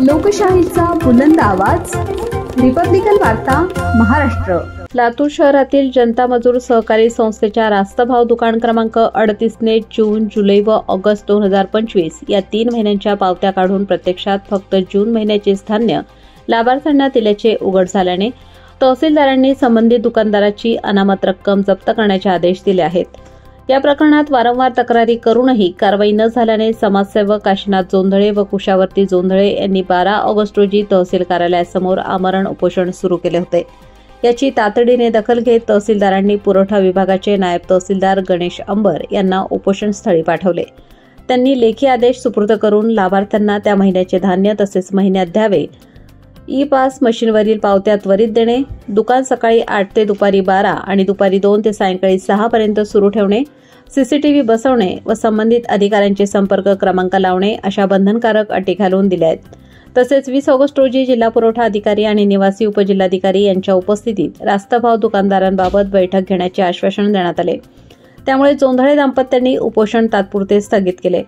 लोकशाहीचा बुलंद आवाज, रिपब्लिकन वार्ता महाराष्ट्र। लातूर शहरातील जनता मजूर सहकारी संस्थेच्या रास्त भाव दुकान क्रमांक 38 ने जून, जुलै व ऑगस्ट 2025 या 3 महिन्यांच्या पावत्या काढून प्रत्यक्षात फक्त जून महिन्याचेच धान्य लाभार्थ्यांना दिल्याचे उघड झाल्याने तहसीलदारांनी संबंधित दुकानदाराची अनामत रक्कम जप्त करण्याचे आदेश दिले आहेत। या प्रकरणात वारंवार तक्रारी करूनही कारवाई न झाल्याने समाजसेवक काशीनाथ जोंधळे व कुशावर्ती जोंधळे यांनी 12 ऑगस्ट रोजी तहसील कार्यालयासमोर आमरण उपोषण सुरू केले होते। याची तातडीने दखल घेत तहसीलदारांनी पुरवठा विभागाचे नायब तहसीलदार गणेश अंबर यांना उपोषणस्थळी पाठवले। त्यांनी लेखी आदेश सुपूर्द करून लाभार्थ्यांना त्या महिन्याचे धान्य तसेच महिन्यात द्यावे, ई-पास मशीनवरील पावत्या त्वरित देणे, दुकान सकाळी 8 ते दुपारी 12 आणि दुपारी 2 ते सायंकाळी 6 पर्यंत सुरू ठेवणे, सीसीटीव्ही बसवणे व संबंधित अधिकाऱ्यांचे संपर्क क्रमांक लावणे अशा बंधनकारक अटी घालून दिल्या आहेत। तसेच 20 ऑगस्ट रोजी जिल्हा पुरवठा अधिकारी आणि निवासी उपजिल्हाधिकारी यांच्या उपस्थितीत रास्तभाव दुकानदारांबाबत बैठक घेण्याचे आश्वासन देण्यात आले। त्यामुळे जोंधळे दाम्पत्यांनी उपोषण तात्पुरते स्थगित केले।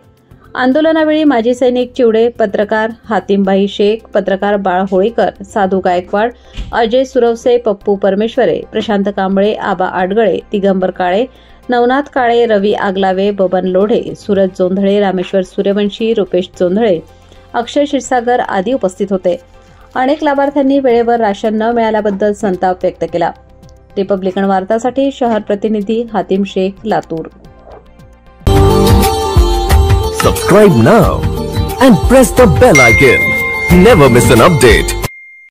आंदोलनावेळी माजी सैनिक चिवडे, पत्रकार हातीमभाई शेख, पत्रकार बाळ होळीकर, साधू गायकवाड, अजय सुरवसे, पप्पू परमेश्वरे, प्रशांत कांबळे, आबा आडगळे, दिगंबर काळे, नवनाथ काळे, रवी आगलावे, बबन लोढे, सूरज जोंधळे, रामेश्वर सूर्यवंशी, रुपेश जोंधळे, अक्षय क्षीरसागर आदी उपस्थित होते। अनेक लाभार्थ्यांनी वेळेवर राशन न मिळाल्याबद्दल संताप व्यक्त केला। रिपब्लिकन वार्तासाठी शहर प्रतिनिधी Hatim Shaikh, Latur. Subscribe now and press the bell icon. Never miss an update.